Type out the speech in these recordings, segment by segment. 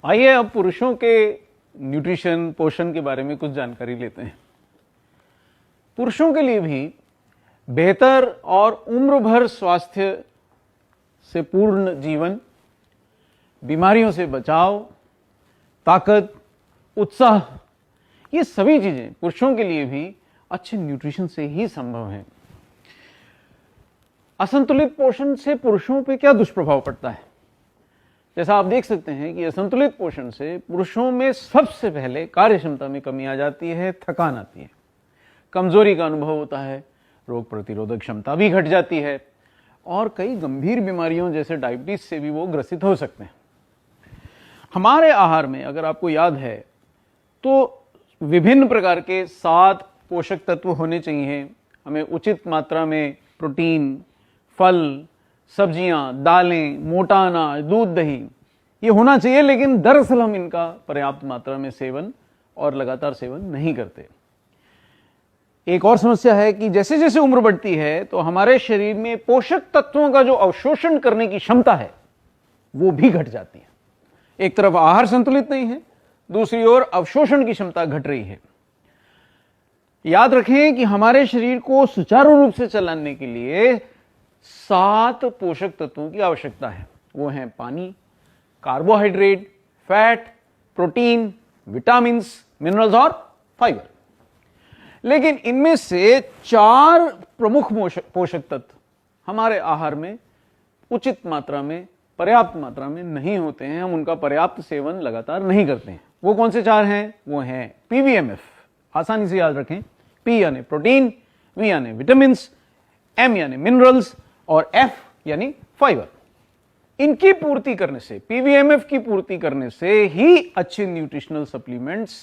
आइए अब पुरुषों के न्यूट्रिशन पोषण के बारे में कुछ जानकारी लेते हैं। पुरुषों के लिए भी बेहतर और उम्र भर स्वास्थ्य से पूर्ण जीवन, बीमारियों से बचाव, ताकत, उत्साह, ये सभी चीजें पुरुषों के लिए भी अच्छे न्यूट्रिशन से ही संभव है। असंतुलित पोषण से पुरुषों पे क्या दुष्प्रभाव पड़ता है? जैसा आप देख सकते हैं कि असंतुलित पोषण से पुरुषों में सबसे पहले कार्य क्षमता में कमी आ जाती है, थकान आती है, कमजोरी का अनुभव होता है, रोग प्रतिरोधक क्षमता भी घट जाती है और कई गंभीर बीमारियों जैसे डायबिटीज से भी वो ग्रसित हो सकते हैं। हमारे आहार में अगर आपको याद है तो विभिन्न प्रकार के 7 पोषक तत्व होने चाहिए। हमें उचित मात्रा में प्रोटीन, फल, सब्जियां, दालें, मोटा अनाज, दूध, दही ये होना चाहिए, लेकिन दरअसल हम इनका पर्याप्त मात्रा में सेवन और लगातार सेवन नहीं करते। एक और समस्या है कि जैसे जैसे उम्र बढ़ती है तो हमारे शरीर में पोषक तत्वों का जो अवशोषण करने की क्षमता है वो भी घट जाती है। एक तरफ आहार संतुलित नहीं है, दूसरी ओर अवशोषण की क्षमता घट रही है। याद रखें कि हमारे शरीर को सुचारू रूप से चलाने के लिए 7 पोषक तत्वों की आवश्यकता है। वो हैं पानी, carbohydrate, fat, protein, vitamins, minerals और फाइबर। लेकिन इनमें से 4 प्रमुख पोषक तत्व हमारे आहार में उचित मात्रा में, पर्याप्त मात्रा में नहीं होते हैं। हम उनका पर्याप्त सेवन लगातार नहीं करते हैं। वो कौन से 4 हैं? वो हैं पीवीएमएफ, आसानी से याद रखें। पी यानी प्रोटीन, वी यानी विटामिन्स, एम यानी मिनरल्स और एफ यानी फाइबर। इनकी पूर्ति करने से, पीवीएमएफ की पूर्ति करने से ही अच्छे न्यूट्रिशनल सप्लीमेंट्स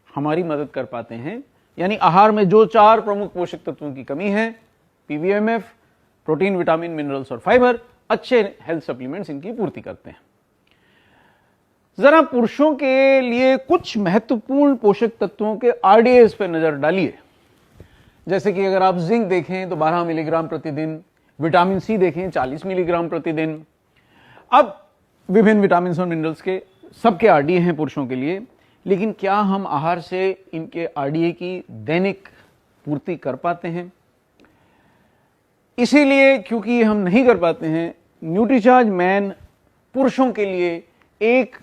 हमारी मदद कर पाते हैं। यानी आहार में जो 4 प्रमुख पोषक तत्वों की कमी है, पीवीएमएफ, प्रोटीन, विटामिन, मिनरल्स और फाइबर, अच्छे हेल्थ सप्लीमेंट्स इनकी पूर्ति करते हैं। जरा पुरुषों के लिए कुछ महत्वपूर्ण पोषक तत्वों के आरडीएस पर नजर डालिए। जैसे कि अगर आप जिंक देखें तो 12 मिलीग्राम प्रतिदिन, विटामिन सी देखें 40 मिलीग्राम प्रतिदिन। अब विभिन्न विटामिन और मिनरल्स के सबके आरडीए हैं पुरुषों के लिए, लेकिन क्या हम आहार से इनके आरडीए की दैनिक पूर्ति कर पाते हैं? इसीलिए क्योंकि हम नहीं कर पाते हैं, न्यूट्रीचार्ज मैन पुरुषों के लिए एक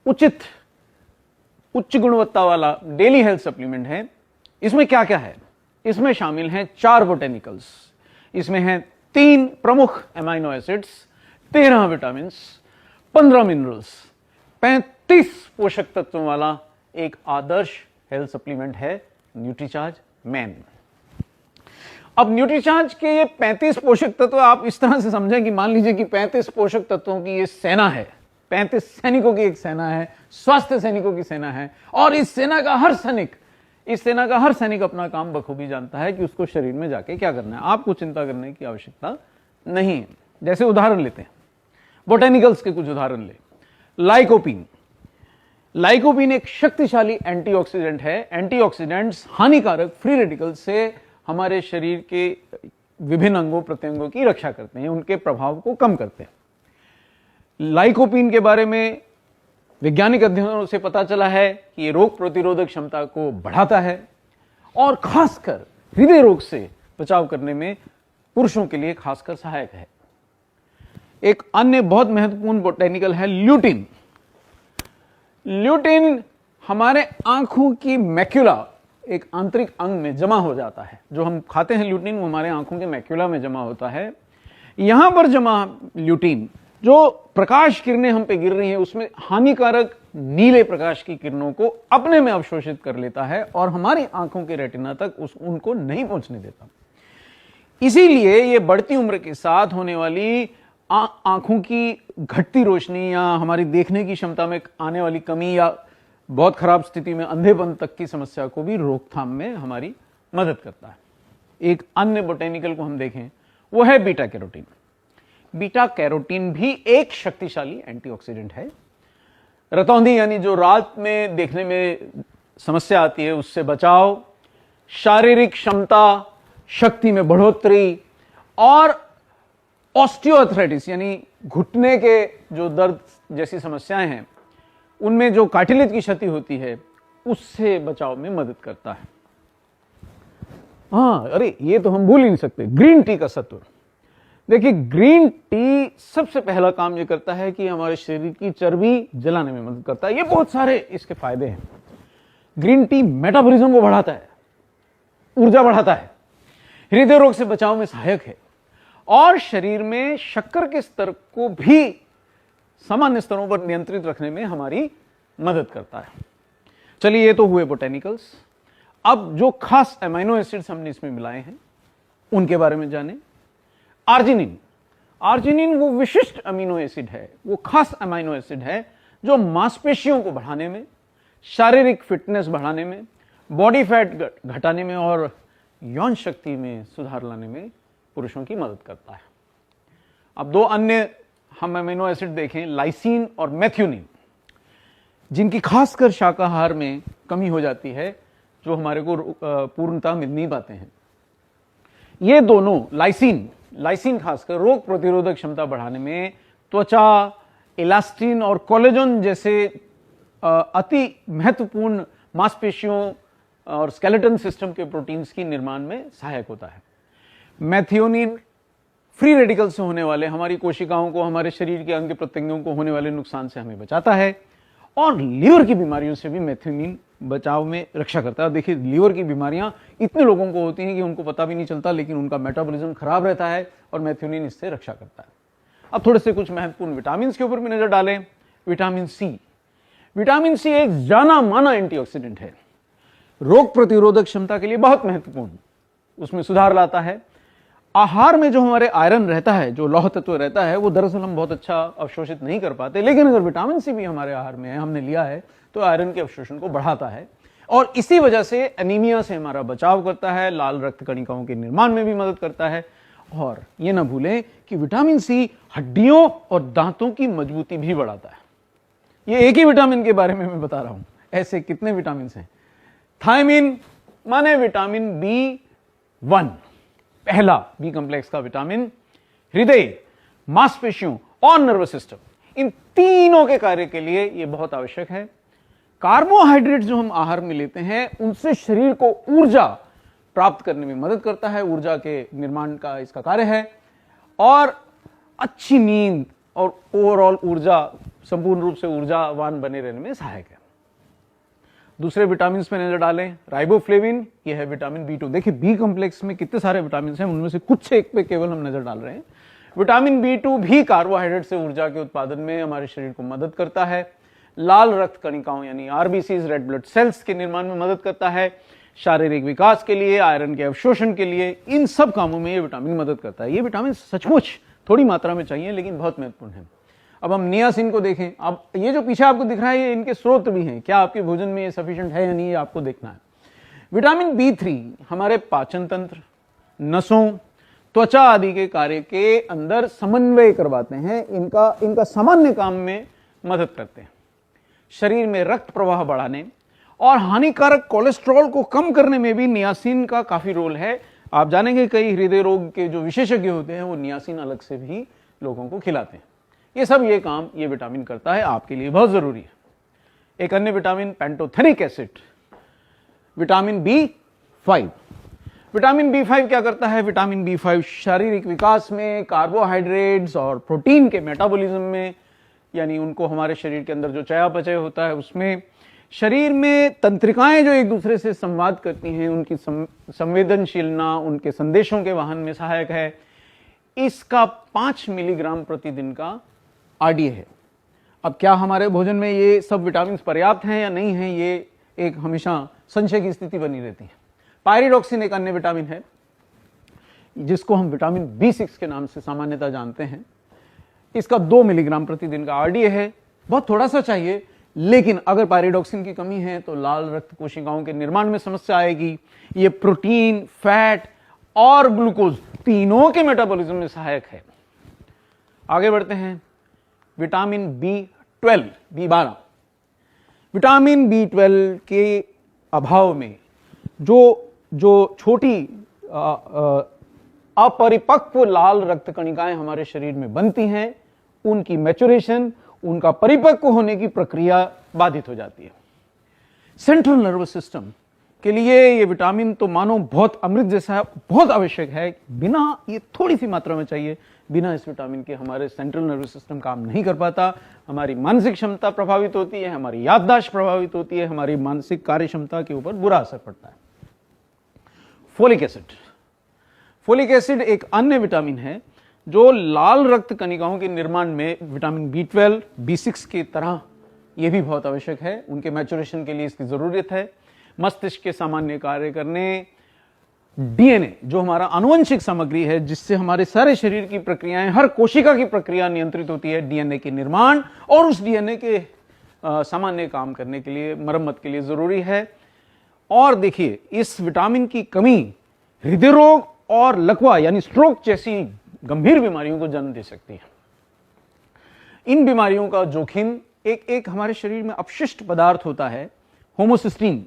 उच्च गुणवत्ता वाला डेली हेल्थ सप्लीमेंट है। इसमें क्या क्या है? इसमें शामिल हैं 4 बोटेनिकल्स, इसमें हैं 3 प्रमुख एमाइनो एसिड्स, 13 विटामिन, 15 मिनरल्स, 35 पोषक तत्वों वाला एक आदर्श हेल्थ सप्लीमेंट है न्यूट्रीचार्ज मैन। अब न्यूट्रीचार्ज के ये 35 पोषक तत्व आप इस तरह से समझें कि मान लीजिए कि 35 पोषक तत्वों की ये सेना है, 35 सैनिकों की एक सेना है, स्वास्थ्य सैनिकों की सेना है, और इस सेना का हर सैनिक अपना काम बखूबी जानता है कि उसको शरीर में जाके क्या करना है। आपको चिंता करने की आवश्यकता नहीं है। जैसे उदाहरण लेते हैं, बोटेनिकल्स के कुछ उदाहरण ले। लाइकोपीन एक शक्तिशाली एंटीऑक्सीडेंट है। एंटीऑक्सीडेंट्स हानिकारक फ्री रेडिकल से हमारे शरीर के विभिन्न अंगों प्रत्यंगों की रक्षा करते हैं, उनके प्रभाव को कम करते हैं। लाइकोपीन के बारे में वैज्ञानिक अध्ययनों से पता चला है कि ये रोग प्रतिरोधक क्षमता को बढ़ाता है और खासकर हृदय रोग से बचाव करने में पुरुषों के लिए खासकर सहायक है। एक अन्य बहुत महत्वपूर्ण बोटेनिकल है ल्यूटिन। ल्यूटिन हमारे आंखों की मैक्यूला, एक आंतरिक अंग में जमा हो जाता है। जो हम खाते हैं ल्यूटिन वो हमारे आंखों के मैक्यूला में जमा होता है। यहां पर जमा ल्यूटिन जो प्रकाश किरणें हम पे गिर रही हैं उसमें हानिकारक नीले प्रकाश की किरणों को अपने में अवशोषित कर लेता है और हमारी आंखों के रेटिना तक उनको नहीं पहुंचने देता। इसीलिए ये बढ़ती उम्र के साथ होने वाली आंखों की घटती रोशनी या हमारी देखने की क्षमता में आने वाली कमी या बहुत खराब स्थिति में अंधेपन तक की समस्या को भी रोकथाम में हमारी मदद करता है। एक अन्य बोटेनिकल को हम देखें वो है बीटा कैरोटीन। बीटा कैरोटीन भी एक शक्तिशाली एंटीऑक्सीडेंट है। रतौंधी यानी जो रात में देखने में समस्या आती है उससे बचाव, शारीरिक क्षमता, शक्ति में बढ़ोतरी और ऑस्टियोआर्थराइटिस यानी घुटने के जो दर्द जैसी समस्याएं हैं उनमें जो कार्टिलेज की क्षति होती है उससे बचाव में मदद करता है। हाँ, अरे ये तो हम भूल ही नहीं सकते, ग्रीन टी का सत्व। देखिए, ग्रीन टी सबसे पहला काम ये करता है कि हमारे शरीर की चर्बी जलाने में मदद करता है। ये बहुत सारे इसके फायदे हैं। ग्रीन टी मेटाबॉलिज्म को बढ़ाता है, ऊर्जा बढ़ाता है, हृदय रोग से बचाव में सहायक है और शरीर में शक्कर के स्तर को भी सामान्य स्तरों पर नियंत्रित रखने में हमारी मदद करता है। चलिए, ये तो हुए बोटेनिकल्स। अब जो खास अमीनो एसिड्स हमने इसमें मिलाए हैं उनके बारे में जानें। आर्जिनिन, आर्जिनिन वो विशिष्ट अमीनो एसिड है, वो खास अमीनो एसिड है जो मांसपेशियों को बढ़ाने में, शारीरिक फिटनेस बढ़ाने में, बॉडी फैट घटाने में और यौन शक्ति में सुधार लाने में पुरुषों की मदद करता है। अब दो अन्य हम अमीनो एसिड देखें, लाइसीन और मेथियोनिन, जिनकी खासकर शाकाहार में कमी हो जाती है, जो हमारे को पूर्णता मिल नहीं पाते हैं। ये दोनों लाइसीन खासकर रोग प्रतिरोधक क्षमता बढ़ाने में, त्वचा, इलास्टिन और कोलेजन जैसे अति महत्वपूर्ण मांसपेशियों और स्केलेटन सिस्टम के प्रोटीन्स की निर्माण में सहायक होता है। मेथियोनिन फ्री रेडिकल से होने वाले हमारी कोशिकाओं को, हमारे शरीर के अंग प्रत्यंगों को होने वाले नुकसान से हमें बचाता है और लीवर की बीमारियों से भी मेथियोनिन बचाव में रक्षा करता है। देखिए, लीवर की बीमारियां इतने लोगों को होती हैं कि उनको पता भी नहीं चलता, लेकिन उनका मेटाबॉलिज्म खराब रहता है और मेथियोनिन इससे रक्षा करता है। अब थोड़े से कुछ महत्वपूर्ण विटामिन के ऊपर भी नजर डालें। विटामिन सी एक जाना माना एंटीऑक्सीडेंट है, रोग प्रतिरोधक क्षमता के लिए बहुत महत्वपूर्ण, उसमें सुधार लाता है। आहार में जो हमारे आयरन रहता है, जो लौह तत्व रहता है, वो दरअसल हम बहुत अच्छा अवशोषित नहीं कर पाते, लेकिन अगर विटामिन सी भी हमारे आहार में है, हमने लिया है, तो आयरन के अवशोषण को बढ़ाता है और इसी वजह से एनीमिया से हमारा बचाव करता है, लाल रक्त कणिकाओं के निर्माण में भी मदद करता है। और ये ना भूलें कि विटामिन सी हड्डियों और दांतों की मजबूती भी बढ़ाता है। ये एक ही विटामिन के बारे में मैं बता रहा हूं, ऐसे कितने विटामिन हैं। थायमिन माने विटामिन B1, पहला बी कॉम्प्लेक्स का विटामिन, हृदय, मांसपेशियों और नर्वस सिस्टम, इन तीनों के कार्य के लिए यह बहुत आवश्यक है। कार्बोहाइड्रेट जो हम आहार में लेते हैं उनसे शरीर को ऊर्जा प्राप्त करने में मदद करता है, ऊर्जा के निर्माण का इसका कार्य है और अच्छी नींद और ओवरऑल ऊर्जा, संपूर्ण रूप से ऊर्जावान बने रहने में सहायक है। दूसरे विटामिन पे नजर डालें, राइबोफ्लेविन, यह है विटामिन B2। देखिए, बी कॉम्प्लेक्स में कितने सारे विटामिन हैं, उनमें से कुछ एक पे केवल हम नजर डाल रहे हैं। विटामिन B2 भी कार्बोहाइड्रेट से ऊर्जा के उत्पादन में हमारे शरीर को मदद करता है, लाल रक्त कणिकाओं यानी RBCs, रेड ब्लड सेल्स के निर्माण में मदद करता है, शारीरिक विकास के लिए, आयरन के अवशोषण के लिए, इन सब कामों में ये विटामिन मदद करता है। ये विटामिन सचमुच थोड़ी मात्रा में चाहिए, लेकिन बहुत महत्वपूर्ण है। अब हम नियासिन को देखें। अब ये जो पीछे आपको दिख रहा है, ये इनके स्रोत भी हैं, क्या आपके भोजन में ये सफिशिएंट है या नहीं, ये आपको देखना है। विटामिन B3 हमारे पाचन तंत्र, नसों, त्वचा आदि के कार्य के अंदर समन्वय करवाते हैं, इनका सामान्य काम में मदद करते हैं। शरीर में रक्त प्रवाह बढ़ाने और हानिकारक कोलेस्ट्रॉल को कम करने में भी नियासिन का काफी रोल है। आप जानेंगे कई हृदय रोग के जो विशेषज्ञ होते हैं वो नियासिन अलग से भी लोगों को खिलाते हैं। ये काम ये विटामिन करता है, आपके लिए बहुत जरूरी है। एक अन्य vitamin pantothenic acid, vitamin B5। Vitamin B5 क्या करता है? विटामिन B5 शारीरिक विकास में, कार्बोहाइड्रेट्स और प्रोटीन के मेटाबॉलिज्म में, यानी उनको हमारे शरीर के अंदर जो चयापचय होता है उसमें, शरीर में तंत्रिकाएं जो एक दूसरे से संवाद करती हैं उनकी संवेदनशीलता, उनके संदेशों के वहन में सहायक है। इसका 5 मिलीग्राम प्रतिदिन का RDA है। अब क्या हमारे भोजन में ये सब विटामिन पर्याप्त हैं या नहीं हैं, ये एक हमेशा संशय की स्थिति बनी रहती है। पायरिडॉक्सिन एक अन्य विटामिन है जिसको हम विटामिन B6 के नाम से सामान्यतः जानते हैं। इसका 2 मिलीग्राम प्रतिदिन का RDA है, बहुत थोड़ा सा चाहिए, लेकिन अगर पायरिडॉक्सिन की कमी है तो लाल रक्त कोशिकाओं के निर्माण में समस्या आएगी। ये प्रोटीन, फैट और ग्लूकोज तीनों के मेटाबॉलिज्म में सहायक है। आगे बढ़ते हैं। विटामिन B12 विटामिन B12 के अभाव में जो छोटी अपरिपक्व लाल रक्त कणिकाएं हमारे शरीर में बनती हैं, उनकी मैच्योरेशन, उनका परिपक्व होने की प्रक्रिया बाधित हो जाती है। सेंट्रल नर्वस सिस्टम के लिए ये विटामिन तो मानो बहुत अमृत जैसा है, बहुत आवश्यक है। बिना ये थोड़ी सी मात्रा में चाहिए, बिना इस विटामिन के हमारे सेंट्रल नर्वस सिस्टम काम नहीं कर पाता। हमारी मानसिक क्षमता प्रभावित होती है, हमारी याददाश्त प्रभावित होती है, हमारी मानसिक कार्य क्षमता के ऊपर बुरा असर पड़ता है। फोलिक एसिड, फोलिक एसिड एक अन्य विटामिन है जो लाल रक्त कणिकाओं के निर्माण में विटामिन B12, B6 की तरह यह भी बहुत आवश्यक है। उनके मैच्योरेशन के लिए इसकी जरूरत है। मस्तिष्क के सामान्य कार्य करने, डीएनए जो हमारा आनुवंशिक सामग्री है जिससे हमारे सारे शरीर की प्रक्रियाएं, हर कोशिका की प्रक्रिया नियंत्रित होती है, डीएनए के निर्माण और उस डीएनए के सामान्य काम करने के लिए, मरम्मत के लिए जरूरी है। और देखिए, इस विटामिन की कमी हृदय रोग और लकवा यानी स्ट्रोक जैसी गंभीर बीमारियों को जन्म दे सकती है। इन बीमारियों का जोखिम एक हमारे शरीर में अपशिष्ट पदार्थ होता है, होमोसिस्टीन।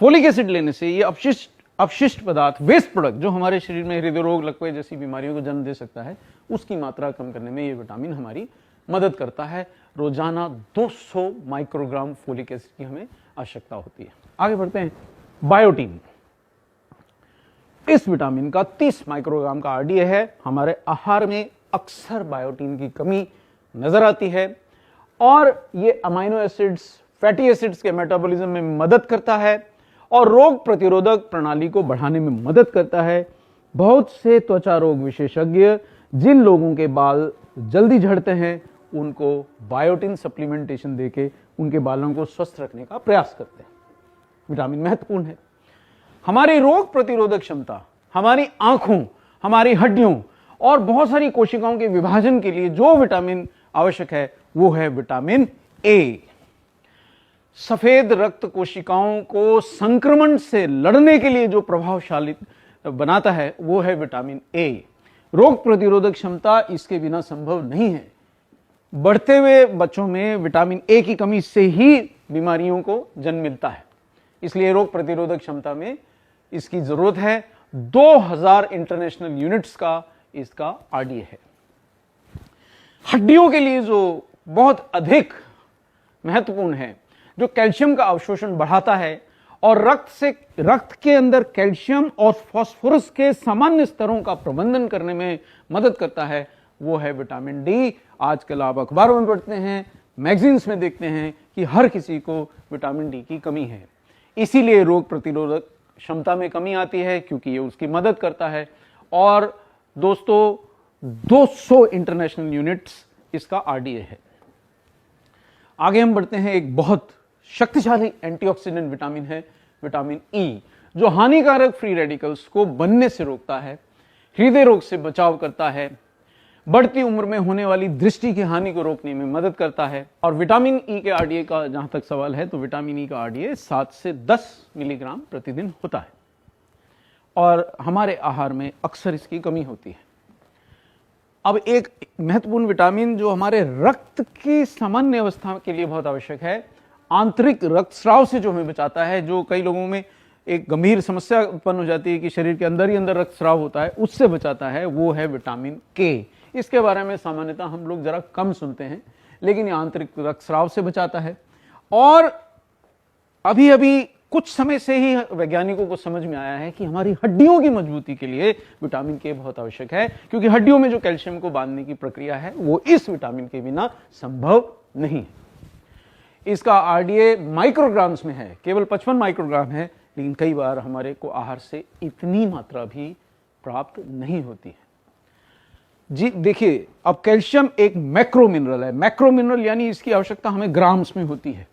फोलिक एसिड लेने से ये अपशिष्ट पदार्थ, वेस्ट प्रोडक्ट, जो हमारे शरीर में हृदय रोग, लकवे जैसी बीमारियों को जन्म दे सकता है, उसकी मात्रा कम करने में ये विटामिन हमारी मदद करता है। रोजाना 200 माइक्रोग्राम फोलिक एसिड की हमें आवश्यकता होती है। आगे बढ़ते हैं। बायोटीन, इस विटामिन का 30 माइक्रोग्राम का आरडीए है। हमारे आहार में अक्सर बायोटीन की कमी नजर आती है और ये अमाइनो एसिड्स, फैटी एसिड्स के मेटाबॉलिज्म में मदद करता है और रोग प्रतिरोधक प्रणाली को बढ़ाने में मदद करता है। बहुत से त्वचा रोग विशेषज्ञ जिन लोगों के बाल जल्दी झड़ते हैं उनको बायोटीन सप्लीमेंटेशन देके उनके बालों को स्वस्थ रखने का प्रयास करते हैं। विटामिन महत्वपूर्ण है। हमारी रोग प्रतिरोधक क्षमता, हमारी आंखों, हमारी हड्डियों और बहुत सारी कोशिकाओं के विभाजन के लिए जो विटामिन आवश्यक है वो है विटामिन ए। सफेद रक्त कोशिकाओं को संक्रमण से लड़ने के लिए जो प्रभावशाली बनाता है वो है विटामिन ए। रोग प्रतिरोधक क्षमता इसके बिना संभव नहीं है। बढ़ते हुए बच्चों में विटामिन ए की कमी से ही बीमारियों को जन्म मिलता है, इसलिए रोग प्रतिरोधक क्षमता में इसकी जरूरत है। 2000 इंटरनेशनल यूनिट्स का इसका आरडीए है। हड्डियों के लिए जो बहुत अधिक महत्वपूर्ण है, जो कैल्शियम का अवशोषण बढ़ाता है और रक्त के अंदर कैल्शियम और फास्फोरस के सामान्य स्तरों का प्रबंधन करने में मदद करता है, वो है विटामिन डी। आजकल आप अखबारों में पढ़ते हैं, मैगजीन्स में देखते हैं कि हर किसी को विटामिन डी की कमी है। इसीलिए रोग प्रतिरोधक क्षमता में कमी आती है क्योंकि ये उसकी मदद करता है। और दोस्तों 200 इंटरनेशनल यूनिट्स इसका आरडीए है। आगे हम बढ़ते हैं। एक बहुत शक्तिशाली एंटीऑक्सीडेंट विटामिन है विटामिन ई, जो हानिकारक फ्री रेडिकल्स को बनने से रोकता है, हृदय रोग से बचाव करता है, बढ़ती उम्र में होने वाली दृष्टि की हानि को रोकने में मदद करता है। और विटामिन ई के आरडीए का जहां तक सवाल है तो विटामिन ई का आरडीए 7 से 10 मिलीग्राम प्रतिदिन होता है और हमारे आहार में अक्सर इसकी कमी होती है। अब एक महत्वपूर्ण विटामिन जो हमारे रक्त की सामान्य अवस्था के लिए बहुत आवश्यक है, आंतरिक रक्तस्राव से जो हमें बचाता है, जो कई लोगों में एक गंभीर समस्या उत्पन्न हो जाती है कि शरीर के अंदर ही अंदर रक्तस्राव होता है, उससे बचाता है, वो है विटामिन के। इसके बारे में सामान्यतः हम लोग जरा कम सुनते हैं, लेकिन ये आंतरिक रक्तस्राव से बचाता है। और अभी अभी कुछ समय से ही वैज्ञानिकों को समझ में आया है कि हमारी हड्डियों की मजबूती के लिए विटामिन के बहुत आवश्यक है, क्योंकि हड्डियों में जो कैल्शियम को बांधने की प्रक्रिया है वो इस विटामिन के बिना संभव नहीं है। इसका आरडीए माइक्रोग्राम्स में है, केवल 55 माइक्रोग्राम है, लेकिन कई बार हमारे को आहार से इतनी मात्रा भी प्राप्त नहीं होती है। जी देखिए, अब कैल्शियम एक मैक्रो मिनरल है। मैक्रो मिनरल यानी इसकी आवश्यकता हमें ग्राम्स में होती है।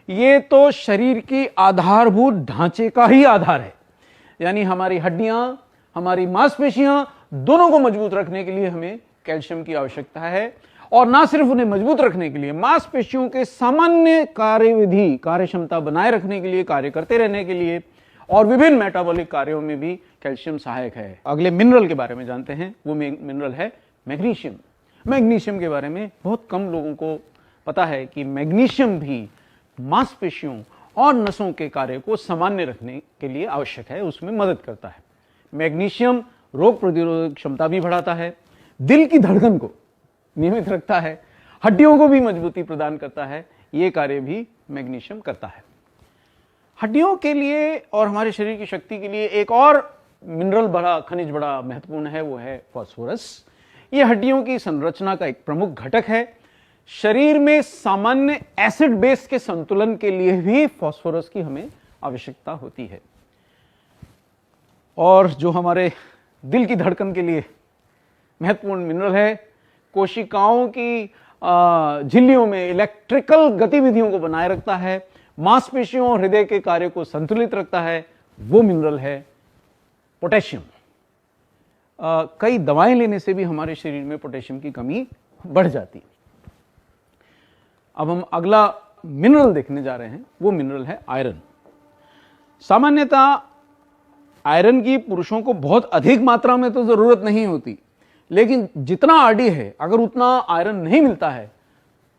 ये तो शरीर की आधारभूत ढांचे का ही आधार है, यानी हमारी हड्डियां, हमारी मांसपेशियां दोनों को मजबूत रखने के लिए हमें कैल्शियम की आवश्यकता है। और ना सिर्फ उन्हें मजबूत रखने के लिए, मांसपेशियों के सामान्य कार्यविधि, कार्य क्षमता बनाए रखने के लिए, कार्य करते रहने के लिए और विभिन्न मेटाबॉलिक कार्यों में भी कैल्शियम सहायक है। अगले मिनरल के बारे में जानते हैं, वो मिनरल है मैग्नीशियम। मैग्नीशियम के बारे में बहुत कम लोगों को पता है कि मैग्नीशियम भी मांसपेशियों और नसों के कार्य को सामान्य रखने के लिए आवश्यक है, उसमें मदद करता है। मैग्नीशियम रोग प्रतिरोधक क्षमता भी बढ़ाता है, दिल की धड़कन को नियमित रखता है हड्डियों को भी मजबूती प्रदान करता है, ये कार्य भी मैग्नीशियम करता है। हड्डियों के लिए और हमारे शरीर की शक्ति के लिए एक और मिनरल बड़ा, खनिज बड़ा महत्वपूर्ण है, वो है फास्फोरस। ये हड्डियों की संरचना का एक प्रमुख घटक है। शरीर में सामान्य एसिड बेस के संतुलन के लिए भी फास्फोरस की हमें आवश्यकता होती है। और जो हमारे दिल की धड़कन के लिए महत्वपूर्ण मिनरल है, कोशिकाओं की झिल्लियों में इलेक्ट्रिकल गतिविधियों को बनाए रखता है, मांसपेशियों और हृदय के कार्य को संतुलित रखता है, वो मिनरल है पोटेशियम। कई दवाएं लेने से भी हमारे शरीर में पोटेशियम की कमी बढ़ जाती है। अब हम अगला मिनरल देखने जा रहे हैं, वो मिनरल है आयरन। सामान्यतः आयरन की पुरुषों को बहुत अधिक मात्रा में तो जरूरत नहीं होती, लेकिन जितना आरडी है, अगर उतना आयरन नहीं मिलता है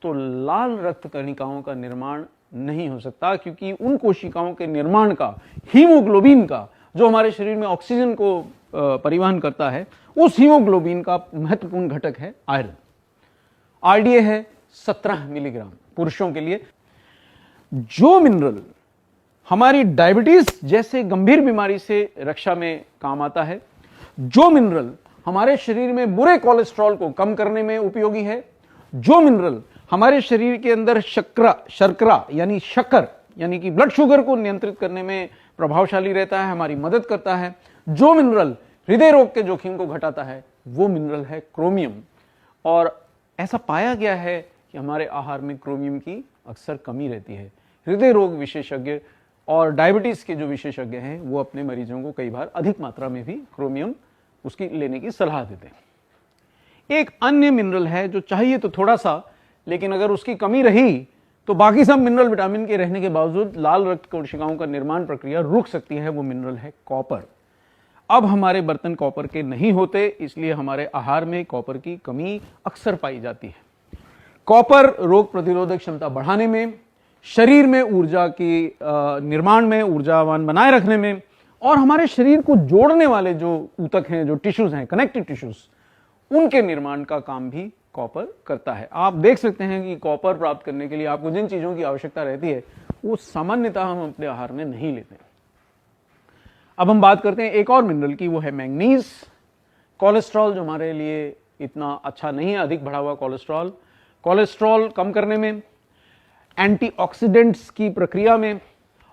तो लाल रक्त कणिकाओं का निर्माण नहीं हो सकता, क्योंकि उन कोशिकाओं के निर्माण का, हीमोग्लोबिन का, जो हमारे शरीर में ऑक्सीजन को परिवहन करता है, उस हीमोग्लोबिन का महत्वपूर्ण घटक है आयरन। आरडीए है 17 मिलीग्राम पुरुषों के लिए। जो मिनरल हमारी डायबिटीज जैसे गंभीर बीमारी से रक्षा में काम आता है, जो मिनरल हमारे शरीर में बुरे कोलेस्ट्रॉल को कम करने में उपयोगी है, जो मिनरल हमारे शरीर के अंदर शर्करा यानी शक्कर यानी कि ब्लड शुगर को नियंत्रित करने में प्रभावशाली रहता है, हमारी मदद करता है, जो मिनरल हृदय रोग के जोखिम को घटाता है, वो मिनरल है क्रोमियम। और ऐसा पाया गया है कि हमारे आहार में क्रोमियम की अक्सर कमी रहती है। हृदय रोग विशेषज्ञ और डायबिटीज के जो विशेषज्ञ हैं, वो अपने मरीजों को कई बार अधिक मात्रा में भी क्रोमियम उसकी लेने की सलाह देते हैं। एक अन्य मिनरल है जो चाहिए तो थोड़ा सा, लेकिन अगर उसकी कमी रही तो बाकी सब मिनरल विटामिन के रहने के बावजूद लाल रक्त कोशिकाओं का निर्माण प्रक्रिया रुक सकती है, वो मिनरल है कॉपर। अब हमारे बर्तन कॉपर के नहीं होते, इसलिए हमारे आहार में कॉपर की कमी अक्सर पाई जाती है। कॉपर रोग प्रतिरोधक क्षमता बढ़ाने में, शरीर में ऊर्जा की निर्माण में, ऊर्जावान बनाए रखने में, और हमारे शरीर को जोड़ने वाले जो ऊतक हैं, जो टिश्यूज हैं, कनेक्टिव टिश्यूज, उनके निर्माण का काम भी कॉपर करता है। आप देख सकते हैं कि कॉपर प्राप्त करने के लिए आपको जिन चीजों की आवश्यकता रहती है, वो सामान्यतः हम अपने आहार में नहीं लेते। अब हम बात करते हैं एक और मिनरल की, वो है मैंगनीज। कोलेस्ट्रॉल जो हमारे लिए इतना अच्छा नहीं है, अधिक बढ़ा हुआ कोलेस्ट्रॉल कम करने में, एंटीऑक्सीडेंट्स की प्रक्रिया में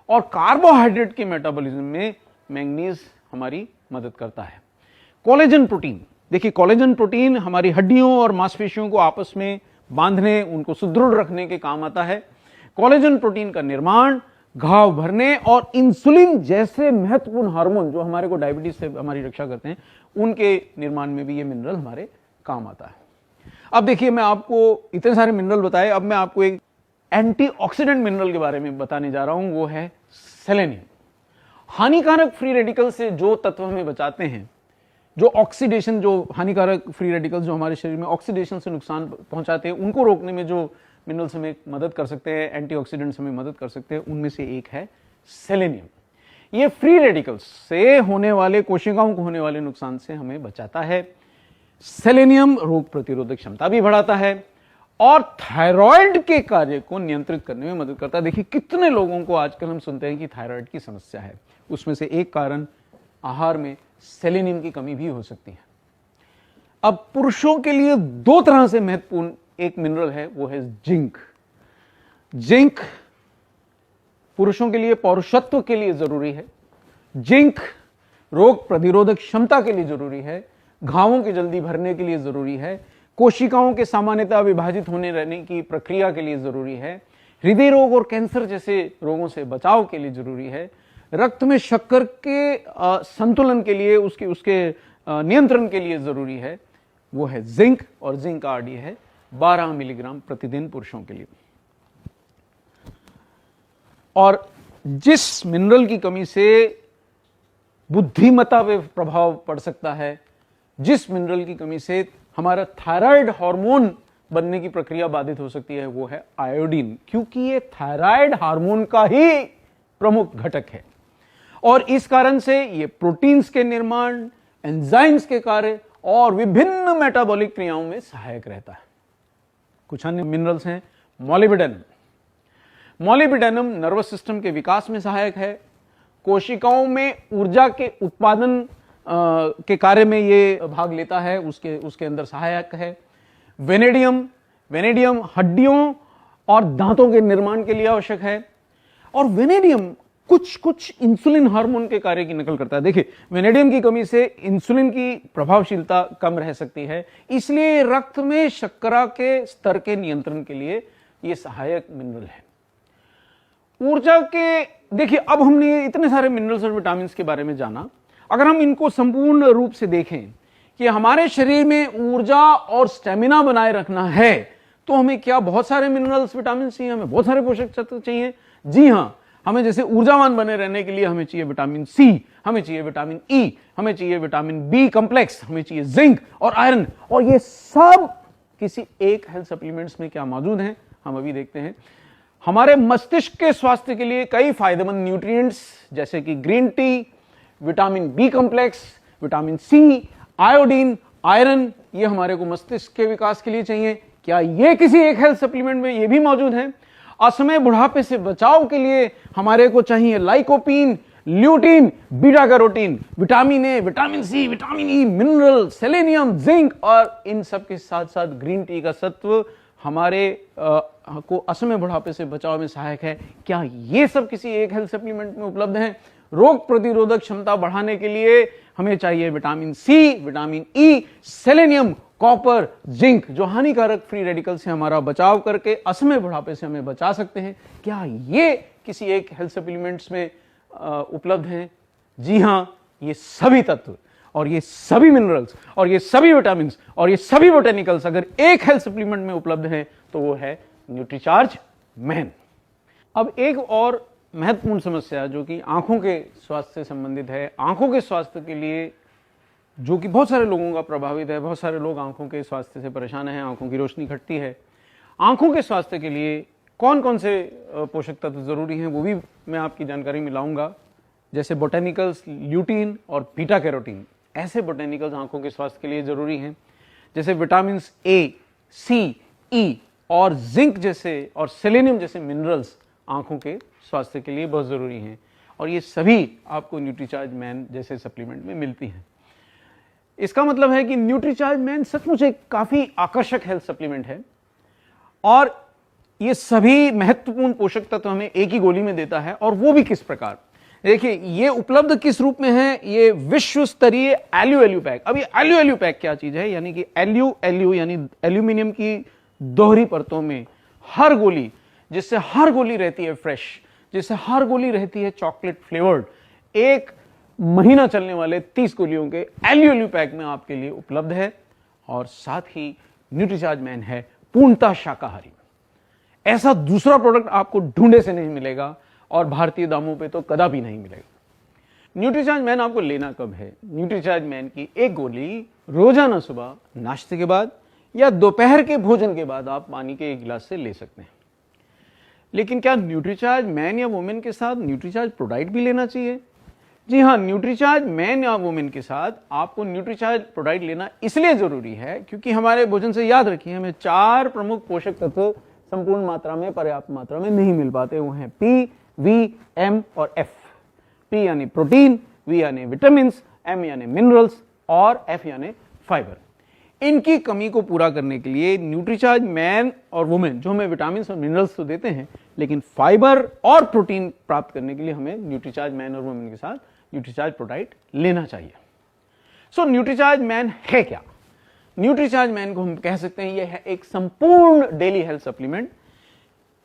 और कार्बोहाइड्रेट के मेटाबॉलिज्म में मैंगनीज हमारी मदद करता है। कोलेजन प्रोटीन, देखिए कोलेजन प्रोटीन हमारी हड्डियों और मांसपेशियों को आपस में बांधने, उनको सुदृढ़ रखने के काम आता है। कोलेजन प्रोटीन का निर्माण, घाव भरने और इंसुलिन जैसे महत्वपूर्ण हार्मोन जो हमारे को डायबिटीज से हमारी रक्षा करते हैं, उनके निर्माण में भी ये मिनरल हमारे काम आता है। अब देखिए, मैं आपको इतने सारे मिनरल बताए, अब मैं आपको एक एंटीऑक्सीडेंट मिनरल के बारे में बताने जा रहा हूं, वो है सेलेनियम। हानिकारक फ्री रेडिकल से जो तत्व हमें बचाते हैं, जो ऑक्सीडेशन, जो हानिकारक फ्री रेडिकल्स जो हमारे शरीर में ऑक्सीडेशन से नुकसान पहुंचाते हैं, उनको रोकने में जो मिनरल्स हमें मदद कर सकते हैं, एंटीऑक्सीडेंट्स हमें मदद कर सकते हैं, उनमें से एक है सेलेनियम। ये फ्री रेडिकल्स से होने वाले, कोशिकाओं को होने वाले नुकसान से हमें बचाता है। सेलेनियम रोग प्रतिरोधक क्षमता भी बढ़ाता है और थायराइड के कार्य को नियंत्रित करने में मदद करता है। देखिए कितने लोगों को आजकल हम सुनते हैं कि थायराइड की समस्या है, उसमें से एक कारण आहार में सेलेनियम की कमी भी हो सकती है। अब पुरुषों के लिए दो तरह से महत्वपूर्ण एक मिनरल है, वो है जिंक। जिंक पुरुषों के लिए पौरुषत्व के लिए जरूरी है। जिंक रोग प्रतिरोधक क्षमता के लिए जरूरी है, घावों के जल्दी भरने के लिए जरूरी है, कोशिकाओं के सामान्यतः विभाजित होने रहने की प्रक्रिया के लिए जरूरी है, हृदय रोग और कैंसर जैसे रोगों से बचाव के लिए जरूरी है, रक्त में शक्कर के संतुलन के लिए, उसके नियंत्रण के लिए जरूरी है, वो है जिंक। और जिंक का आरडी है 12 मिलीग्राम प्रतिदिन पुरुषों के लिए। और जिस मिनरल की कमी से बुद्धिमत्ता पे प्रभाव पड़ सकता है, जिस मिनरल की कमी से हमारा थायराइड हार्मोन बनने की प्रक्रिया बाधित हो सकती है, वो है आयोडीन, क्योंकि ये थायराइड हार्मोन का ही प्रमुख घटक है और इस कारण से ये प्रोटीन्स के निर्माण, एंजाइम्स के कार्य और विभिन्न मेटाबॉलिक क्रियाओं में सहायक रहता है। कुछ अन्य मिनरल्स हैं मॉलिब्डेनम। मॉलिब्डेनम नर्वस सिस्टम के विकास में सहायक है, कोशिकाओं में ऊर्जा के उत्पादन के कार्य में ये भाग लेता है, उसके अंदर सहायक है। वेनेडियम हड्डियों और दांतों के निर्माण के लिए आवश्यक है। और वेनेडियम कुछ इंसुलिन हार्मोन के कार्य की नकल करता है। देखिए, वेनेडियम की कमी से इंसुलिन की प्रभावशीलता कम रह सकती है, इसलिए रक्त में शर्करा के स्तर के नियंत्रण के लिए यह सहायक मिनरल है। ऊर्जा के, देखिए अब हमने इतने सारे मिनरल्स और विटामिन के बारे में जाना, अगर हम इनको संपूर्ण रूप से देखें कि हमारे शरीर में ऊर्जा और स्टेमिना बनाए रखना है तो हमें क्या बहुत सारे मिनरल्स विटामिन चाहिए, हमें बहुत सारे पोषक तत्व चाहिए। जी हां, हमें जैसे ऊर्जावान बने रहने के लिए हमें चाहिए विटामिन सी, हमें चाहिए विटामिन ई, हमें चाहिए विटामिन बी कॉम्प्लेक्स, हमें चाहिए जिंक और आयरन। और ये सब किसी एक हेल्थ सप्लीमेंट्स में क्या मौजूद हैं हम अभी देखते हैं। हमारे मस्तिष्क के स्वास्थ्य के लिए कई फायदेमंद न्यूट्रिएंट्स जैसे कि green tea, vitamin B complex, vitamin C, iodine, iron, ये हमारे को मस्तिष्क के विकास के लिए चाहिए। क्या ये किसी एक हेल्थ सप्लीमेंट में ये भी मौजूद है? असमय बुढ़ापे से बचाव के लिए हमारे को चाहिए lycopene, lutein, beta carotene, vitamin A, vitamin C, vitamin E, mineral, selenium, zinc, और इन सब के साथ साथ ग्रीन टी का सत्व हमारे को असमय बुढ़ापे से बचाव में सहायक है। क्या ये सब किसी एक हेल्थ सप्लीमेंट में उपलब्ध है? रोग प्रतिरोधक क्षमता बढ़ाने के लिए हमें चाहिए vitamin C, vitamin E, selenium, copper, zinc, जो हानिकारक फ्री रेडिकल से हमारा बचाव करके असमय बुढ़ापे से हमें बचा सकते हैं। क्या ये किसी एक हेल्थ सप्लीमेंट्स में उपलब्ध हैं? जी हां, ये सभी तत्व और ये सभी मिनरल्स और ये सभी विटामिन और ये सभी बोटेनिकल्स अगर एक हेल्थ सप्लीमेंट में उपलब्ध हैं तो वो है न्यूट्रीचार्ज मैन। अब एक और महत्वपूर्ण समस्या जो कि आंखों के स्वास्थ्य से संबंधित है, आंखों के स्वास्थ्य के लिए जो कि बहुत सारे लोगों का प्रभावित है, बहुत सारे लोग आंखों के स्वास्थ्य से परेशान हैं, आंखों की रोशनी घटती है। आंखों के स्वास्थ्य के लिए कौन कौन से पोषक तत्व जरूरी हैं वो भी मैं आपकी जानकारी में लाऊंगा, जैसे बोटेनिकल्स, ल्यूटीन और बीटा कैरोटीन। ऐसे बोटेनिकल्स आंखों के स्वास्थ्य के लिए जरूरी हैं, जैसे विटामिन ए, सी, ई और जिंक जैसे और सेलेनियम जैसे मिनरल्स आंखों के स्वास्थ्य के लिए बहुत जरूरी हैं, और ये सभी आपको न्यूट्रीचार्ज मैन जैसे सप्लीमेंट में मिलती हैं। इसका मतलब है कि न्यूट्रीचार्ज मैन सचमुच एक काफी आकर्षक हेल्थ सप्लीमेंट है, और ये सभी महत्वपूर्ण पोषक तत्व हमें एक ही गोली में देता है। और वो भी किस प्रकार? देखिए, ये उपलब्ध किस रूप में है? ये विश्व स्तरीय एल्यू पैक। अब ये एल्यू पैक क्या चीज है? यानी कि एल्यू यानी एल्यूमिनियम की दोहरी परतों में हर गोली, जिससे हर गोली रहती है फ्रेश, जिससे हर गोली रहती है चॉकलेट फ्लेवर्ड, एक महीना चलने वाले 30 गोलियों के एल्यू पैक में आपके लिए उपलब्ध है। और साथ ही न्यूट्रीचार्ज मैन है पूर्णतः शाकाहारी। ऐसा दूसरा प्रोडक्ट आपको ढूंढे से नहीं मिलेगा और भारतीय दामों पे तो कदापि नहीं मिलेगा। न्यूट्रीचार्ज मैन आपको लेना कब है? न्यूट्रीचार्ज मैन की एक गोली रोजाना सुबह नाश्ते के बाद या दोपहर के भोजन के बाद आप पानी के एक गिलास से ले सकते हैं। लेकिन क्या न्यूट्रीचार्ज मैन या वुमेन के साथ न्यूट्रीचार्ज प्रोडाइट भी लेना चाहिए? जी हां, न्यूट्रीचार्ज मैन या वुमेन के साथ आपको न्यूट्रीचार्ज प्रोडाइट लेना इसलिए जरूरी है क्योंकि हमारे भोजन से, याद रखिए, हमें 4 प्रमुख पोषक तत्व संपूर्ण मात्रा में, पर्याप्त मात्रा में नहीं मिल पाते। वो हैं पी, वी, एम और एफ। पी यानी प्रोटीन, वी यानी विटामिन, एम यानी मिनरल्स और एफ यानी फाइबर। इनकी कमी को पूरा करने के लिए न्यूट्रीचार्ज मैन और वुमेन, जो हमें विटामिन और मिनरल्स तो देते हैं, लेकिन फाइबर और प्रोटीन प्राप्त करने के लिए हमें न्यूट्रीचार्ज मैन और वुमेन के साथ न्यूट्रीचार्ज प्रोडाइट लेना चाहिए। सो न्यूट्रीचार्ज मैन है क्या? न्यूट्रीचार्ज मैन को हम कह सकते हैं यह है एक संपूर्ण डेली हेल्थ सप्लीमेंट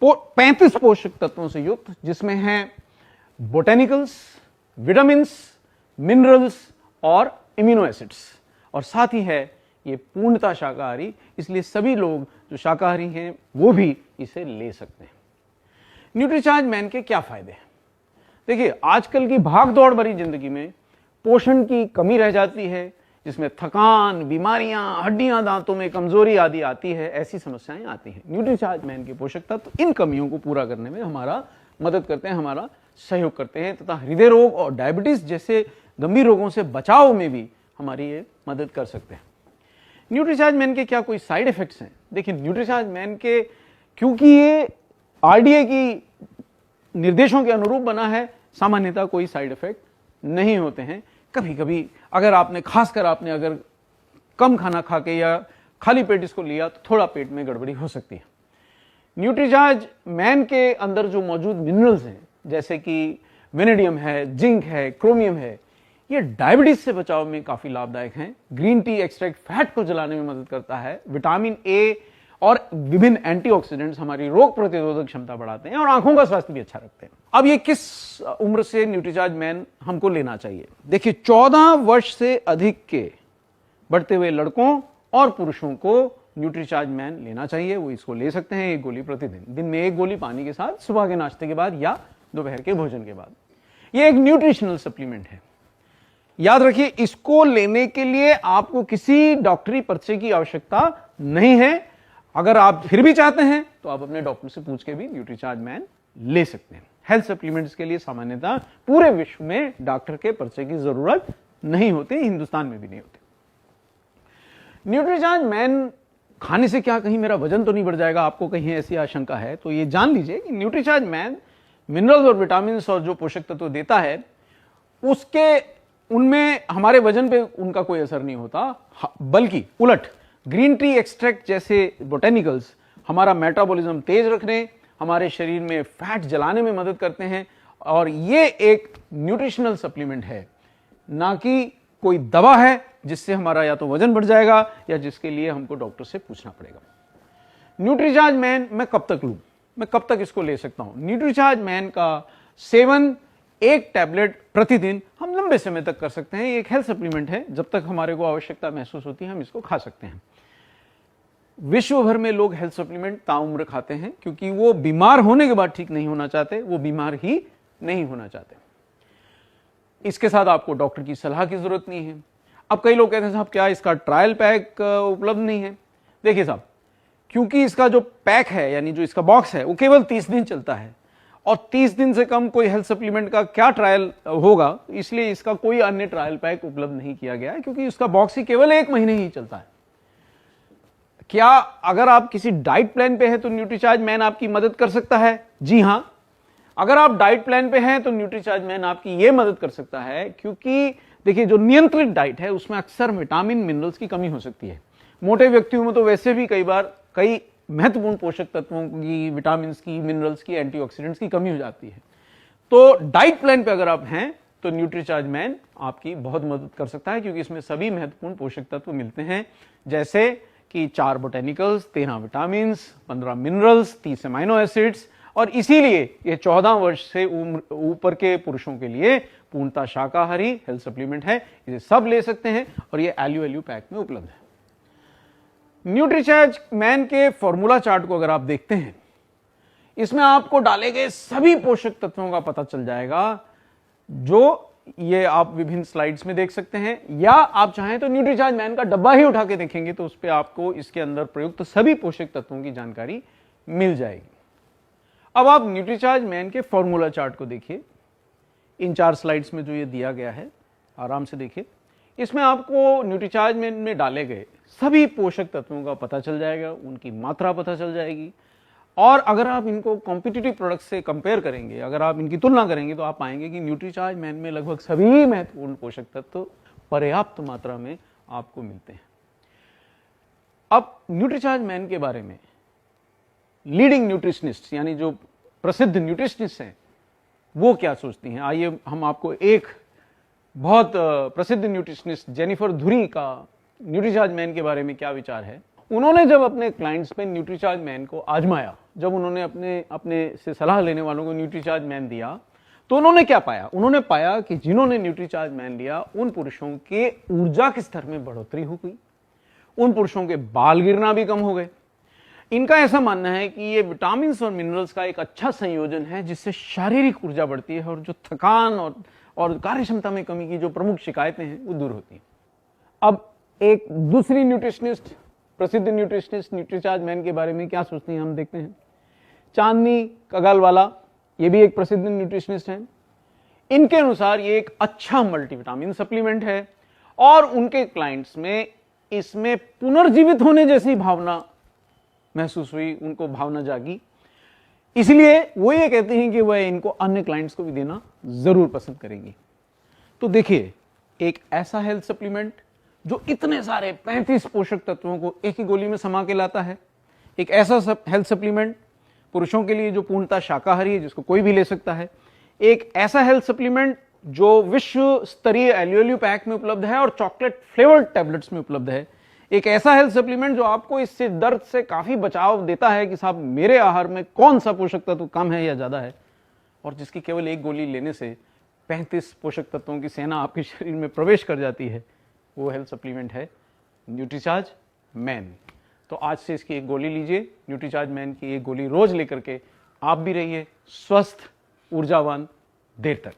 35 पोषक तत्वों से युक्त, जिसमें है बोटेनिकल्स, विटामिन, मिनरल्स और इम्यूनो एसिड्स, और साथ ही है ये पूर्णतः शाकाहारी, इसलिए सभी लोग जो शाकाहारी हैं वो भी इसे ले सकते हैं। न्यूट्रीचार्ज मैन के क्या फायदे हैं? देखिए, आजकल की भाग दौड़ भरी जिंदगी में पोषण की कमी रह जाती है, जिसमें थकान, बीमारियां, हड्डियां, दांतों में कमजोरी आदि आती है, ऐसी समस्याएं आती हैं। न्यूट्रीचार्ज मैन के पोषक तत्व इन कमियों को पूरा करने में हमारा मदद करते हैं, हमारा सहयोग करते हैं, तथा हृदय रोग और डायबिटीज जैसे गंभीर रोगों से बचाव में भी हमारी ये मदद कर सकते हैं। न्यूट्रीचार्ज मैन के क्या कोई साइड इफेक्ट्स हैं? देखिए, न्यूट्रीचार्ज मैन के क्योंकि ये आरडीए की निर्देशों के अनुरूप बना है, सामान्यतः कोई साइड इफेक्ट नहीं होते हैं। कभी कभी अगर आपने खासकर आपने अगर कम खाना खा के या खाली पेट इसको लिया तो थोड़ा पेट में गड़बड़ी हो सकती है। न्यूट्रीचार्ज मैन के अंदर जो मौजूद मिनरल्स हैं जैसे कि वेनेडियम है, जिंक है, क्रोमियम है, ये डायबिटीज से बचाव में काफी लाभदायक हैं। ग्रीन टी एक्सट्रैक्ट फैट को जलाने में मदद करता है। विटामिन ए और विभिन्न एंटीऑक्सीडेंट्स हमारी रोग प्रतिरोधक क्षमता बढ़ाते हैं और आंखों का स्वास्थ्य भी अच्छा रखते हैं। अब ये किस उम्र से न्यूट्रीचार्ज मैन हमको लेना चाहिए? देखिए, 14 वर्ष से अधिक के बढ़ते हुए लड़कों और पुरुषों को न्यूट्रीचार्ज मैन लेना चाहिए। वो इसको ले सकते हैं 1 गोली प्रतिदिन, दिन में 1 गोली पानी के साथ, सुबह के नाश्ते के बाद या दोपहर के भोजन के बाद। ये एक न्यूट्रिशनल सप्लीमेंट है। याद रखिए, इसको लेने के लिए आपको किसी डॉक्टरी पर्चे की आवश्यकता नहीं है। अगर आप फिर भी चाहते हैं तो आप अपने डॉक्टर से पूछ के भी न्यूट्रीचार्ज मैन ले सकते हैं। हेल्थ सप्लीमेंट्स के लिए सामान्यतः पूरे विश्व में डॉक्टर के पर्चे की जरूरत नहीं होती, हिंदुस्तान में भी नहीं होती। न्यूट्रीचार्ज मैन खाने से क्या कहीं मेरा वजन तो नहीं बढ़ जाएगा? आपको कहीं ऐसी आशंका है तो ये जान लीजिए कि न्यूट्रीचार्ज मैन मिनरल्स और विटामिन और जो पोषक तत्व देता है उनमें हमारे वजन पे उनका कोई असर नहीं होता, बल्कि उलट ग्रीन टी एक्सट्रैक्ट जैसे बोटेनिकल्स हमारा मेटाबॉलिज्म तेज रखने, हमारे शरीर में फैट जलाने में मदद करते हैं। और ये एक न्यूट्रिशनल सप्लीमेंट है, ना कि कोई दवा है जिससे हमारा या तो वजन बढ़ जाएगा या जिसके लिए हमको डॉक्टर से पूछना पड़ेगा। न्यूट्रीचार्ज मैन मैं कब तक लूं? मैं कब तक इसको ले सकता हूं? न्यूट्रीचार्ज मैन का सेवन 1 टैबलेट प्रतिदिन हम लंबे समय तक कर सकते हैं। ये एक हेल्थ सप्लीमेंट है, जब तक हमारे को आवश्यकता महसूस होती है हम इसको खा सकते हैं। विश्व भर में लोग हेल्थ सप्लीमेंट ताउम्र खाते हैं क्योंकि वो बीमार होने के बाद ठीक नहीं होना चाहते, वो बीमार ही नहीं होना चाहते। इसके साथ आपको डॉक्टर की सलाह की जरूरत नहीं है। अब कई लोग कहते हैं साहब क्या इसका ट्रायल पैक उपलब्ध नहीं है? देखिए साहब, क्योंकि इसका जो पैक है यानी जो इसका बॉक्स है वो केवल 30 दिन चलता है और 30 दिन से कम कोई हेल्थ सप्लीमेंट का क्या ट्रायल होगा, इसलिए इसका कोई अन्य ट्रायल पैक उपलब्ध नहीं किया गया है क्योंकि इसका बॉक्स ही केवल 1 महीने ही चलता है। क्या अगर आप किसी डाइट प्लान पे हैं तो न्यूट्रीचार्ज मैन आपकी मदद कर सकता है? जी हां, अगर आप डाइट प्लान पे हैं तो न्यूट्रीचार्ज मैन आपकी यह मदद कर सकता है, क्योंकि देखिए जो नियंत्रित डाइट है उसमें अक्सर विटामिन मिनरल्स की कमी हो सकती है। मोटे व्यक्तियों में तो वैसे भी कई महत्वपूर्ण पोषक तत्वों की, विटामिन की, मिनरल्स की, एंटीऑक्सीडेंट्स की कमी हो जाती है। तो डाइट प्लान पे अगर आप हैं तो न्यूट्रीचार्ज मैन आपकी बहुत मदद कर सकता है, क्योंकि इसमें सभी महत्वपूर्ण पोषक तत्व मिलते हैं, जैसे कि 4 botanicals, 13 vitamin, 15 minerals, 30 amino acids. और इसीलिए ये 14 वर्ष से ऊपर के पुरुषों के लिए पूर्णतः शाकाहारी हेल्थ सप्लीमेंट है। इसे सब ले सकते हैं और ये एल्यू पैक में उपलब्ध है। न्यूट्रीचार्ज मैन के फॉर्मूला चार्ट को अगर आप देखते हैं, इसमें आपको डाले गए सभी पोषक तत्वों का पता चल जाएगा, जो ये आप विभिन्न स्लाइड्स में देख सकते हैं, या आप चाहें तो न्यूट्रीचार्ज मैन का डब्बा ही उठा के देखेंगे तो उस पर आपको इसके अंदर प्रयुक्त सभी पोषक तत्वों की जानकारी मिल जाएगी। अब आप न्यूट्रीचार्ज मैन के फॉर्मूला चार्ट को देखिए, इन 4 स्लाइड्स में जो ये दिया गया है, आराम से देखिए। इसमें आपको न्यूट्रीचार्ज मैन में डाले गए सभी पोषक तत्वों का पता चल जाएगा, उनकी मात्रा पता चल जाएगी। और अगर आप इनको कॉम्पिटिटिव प्रोडक्ट से कंपेयर करेंगे, अगर आप इनकी तुलना करेंगे, तो आप पाएंगे कि न्यूट्रीचार्ज मैन में लगभग सभी महत्वपूर्ण पोषक तत्व पर्याप्त मात्रा में आपको मिलते हैं। अब न्यूट्रीचार्ज मैन के बारे में लीडिंग न्यूट्रिशनिस्ट यानी जो प्रसिद्ध न्यूट्रिशनिस्ट हैं वो क्या सोचती हैं, आइए हम आपको एक बहुत प्रसिद्ध न्यूट्रिशनिस्ट जेनिफर धुरी का न्यूट्रीचार्ज मैन के बारे में क्या विचार है। उन्होंने जब अपने क्लाइंट्स पे न्यूट्रीचार्ज मैन को आजमाया, जब उन्होंने अपने से सलाह लेने वालों को न्यूट्रीचार्ज मैन दिया, तो उन्होंने क्या पाया? उन्होंने पाया कि जिन्होंने न्यूट्रीचार्ज मैन लिया उन पुरुषों के ऊर्जा के स्तर में बढ़ोतरी हो गई, उन पुरुषों के बाल गिरना भी कम हो गए। इनका ऐसा मानना है कि ये विटामिन और मिनरल्स का एक अच्छा संयोजन है जिससे शारीरिक ऊर्जा बढ़ती है और जो थकान और कार्यक्षमता में कमी की जो प्रमुख शिकायतें हैं वो दूर होती हैं। अब एक दूसरी न्यूट्रिशनिस्ट, प्रसिद्ध न्यूट्रिशनिस्ट न्यूट्रीचार्ज मैन के बारे में क्या सोचती हैं हम देखते हैं। चांदनी कगालवाला, ये भी एक प्रसिद्ध न्यूट्रिशनिस्ट हैं। इनके अनुसार ये एक अच्छा मल्टीविटामिन सप्लीमेंट है और उनके क्लाइंट्स में इसमें पुनर्जीवित होने जैसी भावना महसूस हुई, उनको भावना जागी, इसलिए वो ये कहती हैं कि वह इनको अन्य क्लाइंट्स को भी देना जरूर पसंद करेगी। तो देखिए, एक ऐसा हेल्थ सप्लीमेंट जो इतने सारे 35 पोषक तत्वों को एक ही गोली में समा के लाता है, एक ऐसा हेल्थ सप्लीमेंट पुरुषों के लिए जो पूर्णतः शाकाहारी है, जिसको कोई भी ले सकता है, एक ऐसा हेल्थ सप्लीमेंट जो विश्व स्तरीय एलयूएलयू पैक में उपलब्ध है और चॉकलेट फ्लेवर्ड टैबलेट्स में उपलब्ध है, एक ऐसा हेल्थ सप्लीमेंट जो आपको इससे दर्द से काफी बचाव देता है कि साहब मेरे आहार में कौन सा पोषक तत्व कम है या ज्यादा है, और जिसकी केवल एक गोली लेने से 35 पोषक तत्वों की सेना आपके शरीर में प्रवेश कर जाती है, वो हेल्थ सप्लीमेंट है न्यूट्रीचार्ज मैन। तो आज से इसकी एक गोली लीजिए, न्यूट्रीचार्ज मैन की एक गोली रोज लेकर के आप भी रहिए स्वस्थ, ऊर्जावान देर तक।